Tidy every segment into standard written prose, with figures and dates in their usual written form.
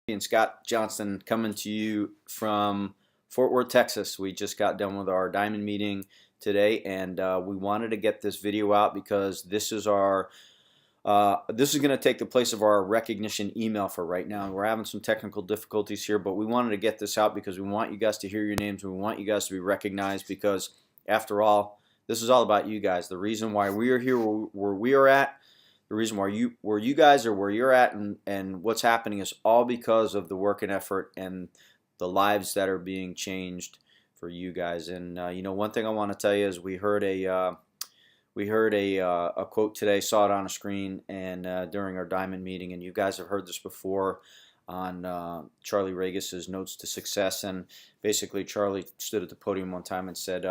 And Scott Johnston coming to you from Fort Worth, Texas. We just got done with our diamond meeting today, and we wanted to get this video out because this is our this is going to take the place of our recognition email for right now. We're having some technical difficulties here, but we wanted to get this out because we want you guys to hear your names. We want you guys to be recognized because, after all, this is all about you guys. The reason why we are here where we are at, the reason why where you guys are where you're at, and what's happening is all because of the work and effort and the lives that are being changed for you guys. And one thing I want to tell you is we heard a quote today, saw it on a screen, and during our diamond meeting, and you guys have heard this before on Charlie Regis's Notes to Success. And basically, Charlie stood at the podium one time and said,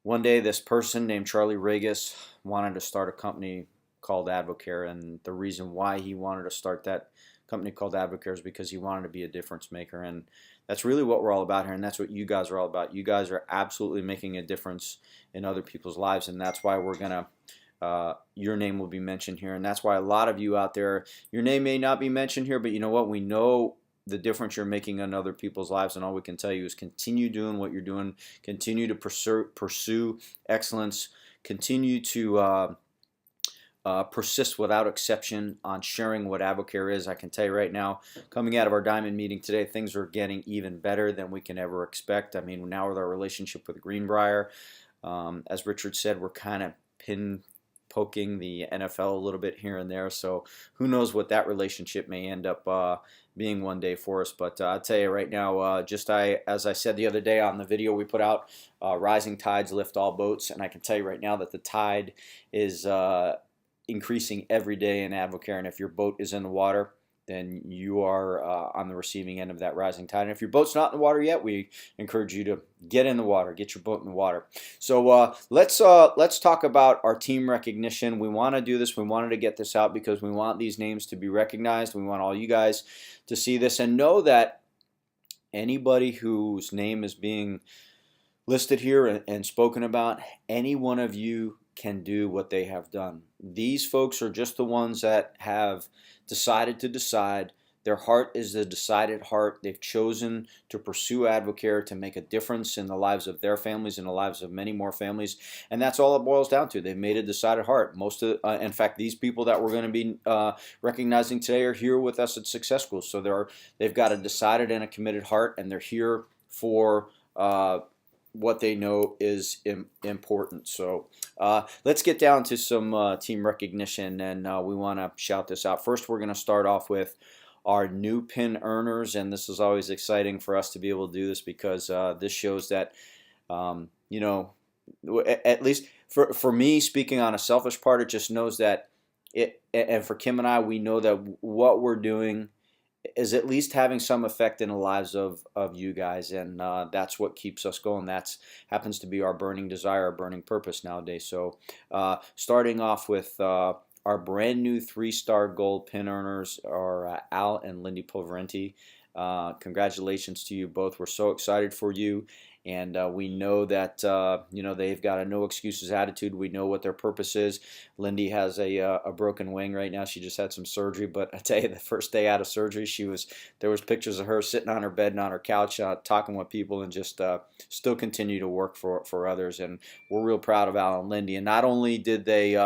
one day this person named Charlie Regis wanted to start a company called Advocare, and the reason why he wanted to start that company called Advocare is because he wanted to be a difference maker. And that's really what we're all about here, and that's what you guys are all about. You guys are absolutely making a difference in other people's lives, and that's why we're gonna your name will be mentioned here. And that's why a lot of you out there, your name may not be mentioned here, but you know what, we know the difference you're making in other people's lives, and all we can tell you is continue doing what you're doing, continue to pursue excellence, continue to persist without exception on sharing what Advocare is. I can tell you right now, coming out of our diamond meeting today, things are getting even better than we can ever expect. I mean, now with our relationship with Greenbrier, as Richard said, we're kind of poking the NFL a little bit here and there, so who knows what that relationship may end up being one day for us. But I'll tell you right now, as I said the other day on the video we put out, rising tides lift all boats, and I can tell you right now that the tide is increasing every day in Advocare, and if your boat is in the water, then you are on the receiving end of that rising tide. And if your boat's not in the water yet, we encourage you to get in the water, get your boat in the water. So let's talk about our team recognition. We want to do this. We wanted to get this out because we want these names to be recognized. We want all you guys to see this and know that anybody whose name is being listed here and spoken about, any one of you can do what they have done. These folks are just the ones that have decided to decide. Their heart is the decided heart. They've chosen to pursue Advocare to make a difference in the lives of their families and the lives of many more families, and that's all it boils down to. They've made a decided heart. In fact, these people that we're going to be recognizing today are here with us at Success School, so they've got a decided and a committed heart, and they're here for what they know is important. So let's get down to some team recognition, and we want to shout this out. First, we're going to start off with our new pin earners, and this is always exciting for us to be able to do this because this shows that, at least for me, speaking on a selfish part, it just knows that and for Kim and I, we know that what we're doing is at least having some effect in the lives of you guys, and that's what keeps us going. That happens to be our burning desire, our burning purpose nowadays. So starting off with our brand new 3-star gold pin earners are Al and Lindy Pulverenti. Congratulations to you both. We're so excited for you. And we know that they've got a no excuses attitude. We know what their purpose is. Lindy has a broken wing right now. She just had some surgery, but I tell you, the first day out of surgery, there was pictures of her sitting on her bed and on her couch, talking with people, and just still continue to work for others. And we're real proud of Al and Lindy. And not only did they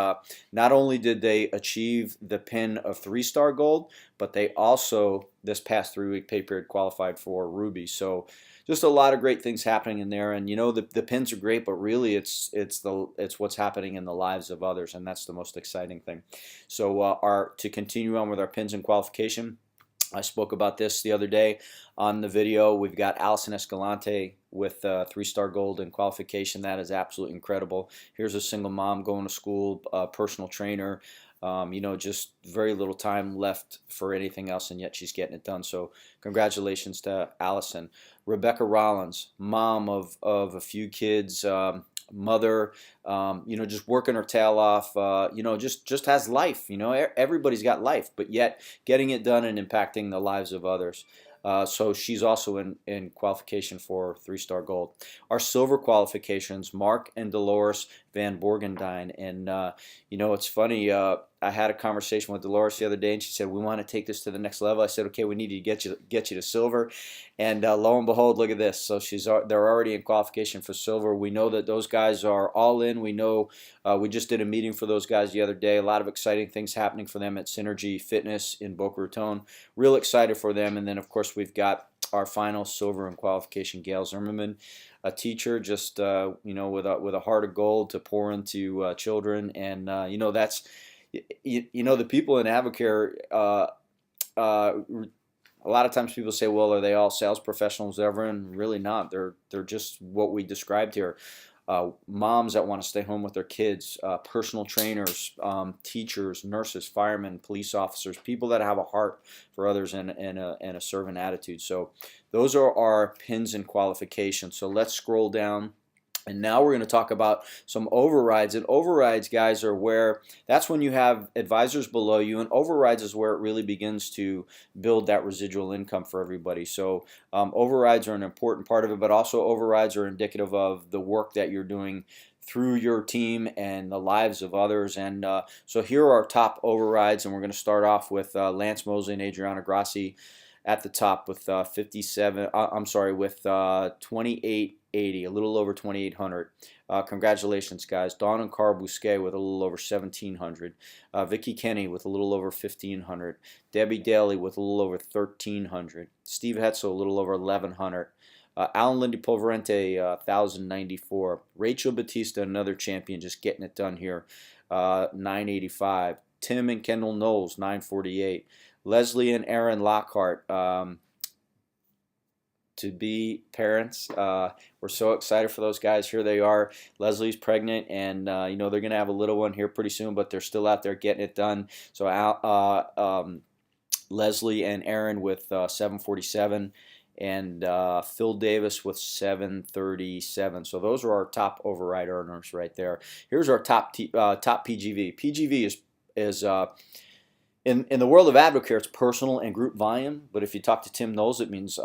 achieve the pin of 3-star gold, but they also this past 3-week pay period qualified for Ruby. So just a lot of great things happening in there, and the pins are great, but really it's what's happening in the lives of others, and that's the most exciting thing. So to continue on with our pins and qualification, I spoke about this the other day on the video. We've got Allison Escalante with 3-star gold in qualification. That is absolutely incredible. Here's a single mom going to school, personal trainer. Just very little time left for anything else, and yet she's getting it done. So congratulations to Allison. Rebecca Rollins, mom of a few kids, mother, just working her tail off, just has life. Everybody's got life, but yet getting it done and impacting the lives of others. So she's also in qualification for 3-star gold. Our silver qualifications, Mark and Dolores Van Borgendine. And, it's funny, I had a conversation with Dolores the other day, and she said we want to take this to the next level. I said, okay, we need to get you to silver, and lo and behold, look at this. So they're already in qualification for silver. We know that those guys are all in. We know we just did a meeting for those guys the other day. A lot of exciting things happening for them at Synergy Fitness in Boca Raton. Real excited for them. And then of course we've got our final silver in qualification, Gail Zimmerman, a teacher just with a heart of gold to pour into children, and that's the people in Advocare. A lot of times people say, well, are they all sales professionals ever? And really not. They're just what we described here. Moms that want to stay home with their kids, personal trainers, teachers, nurses, firemen, police officers, people that have a heart for others and a servant attitude. So those are our pins and qualifications. So let's scroll down. And now we're going to talk about some overrides. And overrides, guys, are where that's when you have advisors below you, and overrides is where it really begins to build that residual income for everybody. So overrides are an important part of it, but also overrides are indicative of the work that you're doing through your team and the lives of others. And so here are our top overrides, and we're going to start off with Lance Mosley and Adriana Grassi at the top with 2880, a little over 2800. Congratulations, guys. Dawn and Carl Bousquet with a little over 1700. Vicky Kenny with a little over 1500. Debbie Daly with a little over 1300. Steve Hetzel a little over 1100. Alan Lindy Polverente 1094. Rachel Batista, another champion, just getting it done here, 985. Tim and Kendall Knowles 948. Leslie and Aaron Lockhart, to be parents. We're so excited for those guys. Here they are. Leslie's pregnant, and they're going to have a little one here pretty soon, but they're still out there getting it done. So Leslie and Aaron with 747, and Phil Davis with 737. So those are our top override earners right there. Here's our top PGV. PGV is in the world of Advocare, it's personal and group volume, but if you talk to Tim Knowles, it means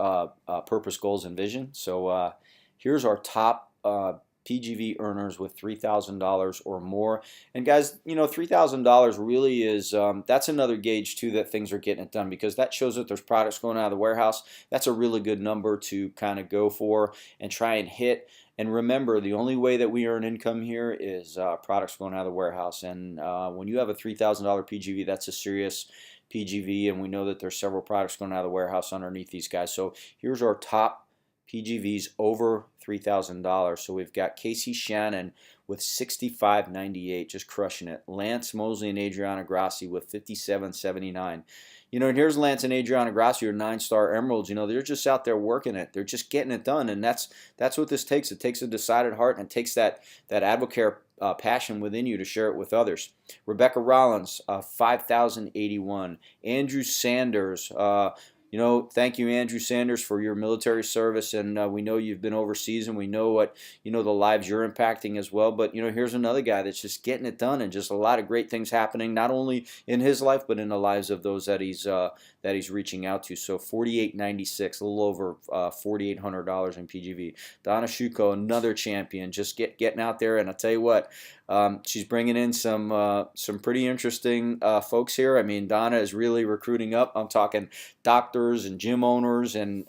purpose, goals, and vision. So here's our top PGV earners with $3,000 or more. And guys, $3,000 really is, that's another gauge too that things are getting it done, because that shows that there's products going out of the warehouse. That's a really good number to kind of go for and try and hit. And remember, the only way that we earn income here is products going out of the warehouse. And when you have a $3,000 PGV, that's a serious PGV, and we know that there's several products going out of the warehouse underneath these guys. So here's our top PGVs over $3,000. So we've got Casey Shannon with 65.98, just crushing it. Lance Mosley and Adriana Grassi with 57.79. And here's Lance and Adriana Grassi, your 9-star Emeralds. They're just out there working it. They're just getting it done, and that's what this takes. It takes a decided heart, and it takes that Advocare passion within you to share it with others. Rebecca Rollins, 5,081. Andrew Sanders, thank you, Andrew Sanders, for your military service, and we know you've been overseas, and we know what the lives you're impacting as well. But here's another guy that's just getting it done, and just a lot of great things happening, not only in his life but in the lives of those that he's reaching out to. So 48.96, a little over $4,800 in PGV. Donna Shuko, another champion, just getting out there, and I'll tell you what. She's bringing in some pretty interesting folks here. I mean, Donna is really recruiting up. I'm talking doctors and gym owners, and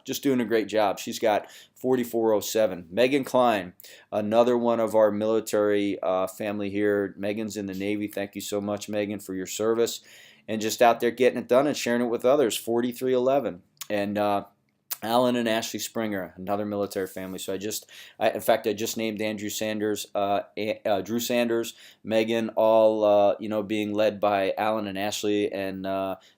just doing a great job. She's got 4407. Megan Klein, another one of our military family here. Megan's in the Navy. Thank you so much, Megan, for your service, and just out there getting it done and sharing it with others. 4311. And Alan and Ashley Springer, another military family. So I just named Andrew Sanders, Drew Sanders, Megan, all being led by Alan and Ashley, and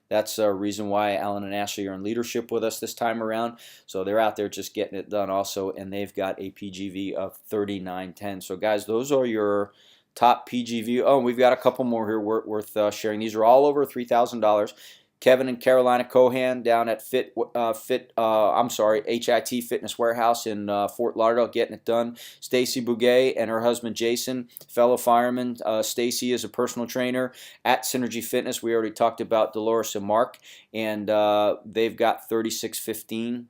that's a reason why Alan and Ashley are in leadership with us this time around. So they're out there just getting it done also, and they've got a PGV of 3910. So guys, those are your top PGV. Oh, and we've got a couple more here worth sharing. These are all over $3,000. Kevin and Carolina Cohan down at HIT Fitness Warehouse in Fort Lauderdale, getting it done. Stacy Bouguet and her husband Jason, fellow fireman. Stacy is a personal trainer at Synergy Fitness. We already talked about Dolores and Mark, and they've got 3615.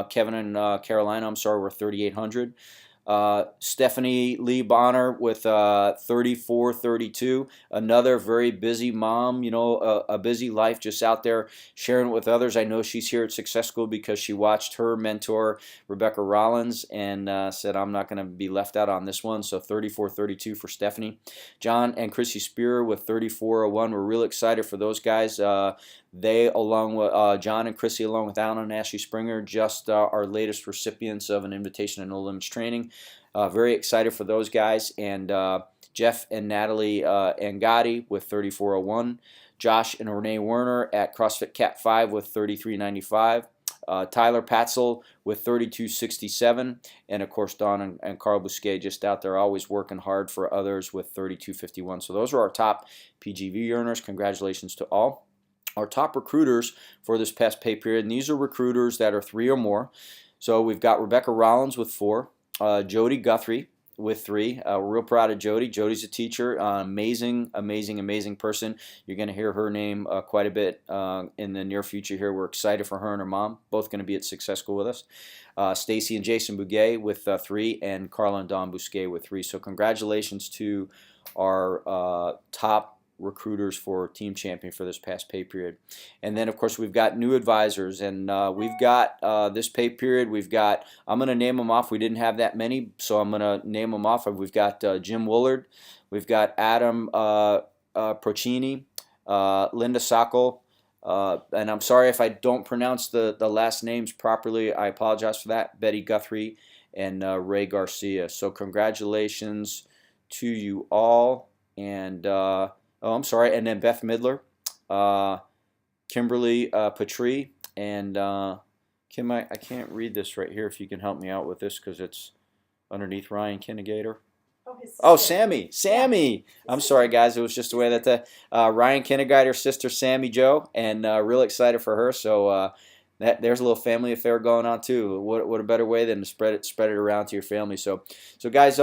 Kevin and Carolina, were 3800. Stephanie Lee Bonner with 34-32. Another very busy mom, a busy life, just out there sharing it with others. I know she's here at Success School because she watched her mentor, Rebecca Rollins, and said, I'm not going to be left out on this one. So 34-32 for Stephanie. John and Chrissy Spear with 34-01. We're really excited for those guys. They, along with John and Chrissy, along with Alan and Ashley Springer, just our latest recipients of an invitation to No Limits training. Very excited for those guys. And Jeff and Natalie Angadi with 34-01. Josh and Renee Werner at CrossFit Cat 5 with 33-95. Tyler Patzel with 32-67. And, of course, Don and Carl Bousquet just out there always working hard for others with 32-51. So those are our top PGV earners. Congratulations to all. Our top recruiters for this past pay period, and these are recruiters that are 3 or more. So we've got Rebecca Rollins with 4, Jody Guthrie with 3. We're real proud of Jody. Jody's a teacher, amazing person. You're going to hear her name quite a bit in the near future here. We're excited for her and her mom, both going to be at Success School with us. Stacy and Jason Bouguet with 3, and Carla and Don Bousquet with 3. So congratulations to our top recruiters for Team Champion for this past pay period. And then, of course, we've got new advisors, and we've got this pay period, I'm going to name them off. We didn't have that many, so I'm going to name them off. We've got Jim Woolard, we've got Adam Procini, Linda Sockel, and I'm sorry if I don't pronounce the last names properly. I apologize for that. Betty Guthrie and Ray Garcia. So congratulations to you all. And and then Beth Midler, Kimberly Patry, and Kim, I can't read this right here if you can help me out with this because it's underneath Ryan Kinnegater. Oh, Sammy. Yeah. I'm sorry, guys. It was just the way that the Ryan Kinnegater's sister, Sammy Jo, and real excited for her. So there's a little family affair going on too. What a better way than to spread it around to your family. So guys,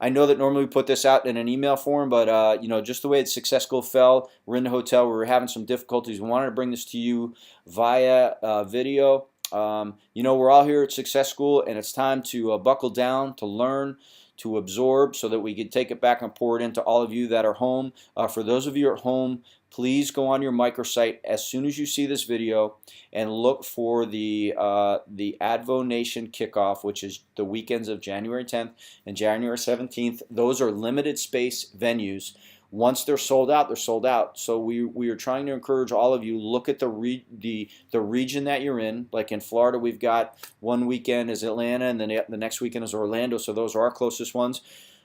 I know that normally we put this out in an email form, but just the way the Success School fell, we're in the hotel, we were having some difficulties. We wanted to bring this to you via video. We're all here at Success School, and it's time to buckle down, to learn, to absorb, so that we can take it back and pour it into all of you that are home. For those of you at home, please go on your microsite as soon as you see this video and look for the Advo Nation kickoff, which is the weekends of January 10th and January 17th. Those are limited space venues. Once they're sold out, they're sold out. So we are trying to encourage all of you, look at the region that you're in. Like in Florida, we've got one weekend is Atlanta, and then the next weekend is Orlando. So those are our closest ones.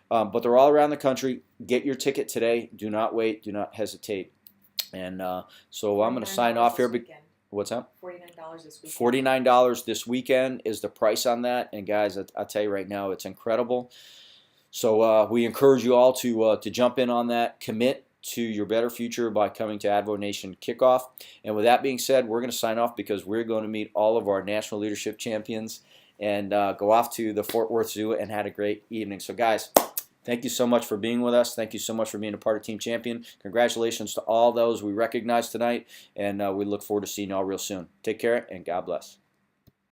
But they're all around the country. Get your ticket today. Do not wait. Do not hesitate. And so I'm going to sign off here. What's that? $49 this weekend. $49 this weekend is the price on that. And guys, I'll tell you right now, it's incredible. So we encourage you all to jump in on that, commit to your better future by coming to Advo Nation Kickoff. And with that being said, we're going to sign off because we're going to meet all of our national leadership champions and go off to the Fort Worth Zoo and had a great evening. So guys, thank you so much for being with us. Thank you so much for being a part of Team Champion. Congratulations to all those we recognize tonight, and we look forward to seeing you all real soon. Take care, and God bless.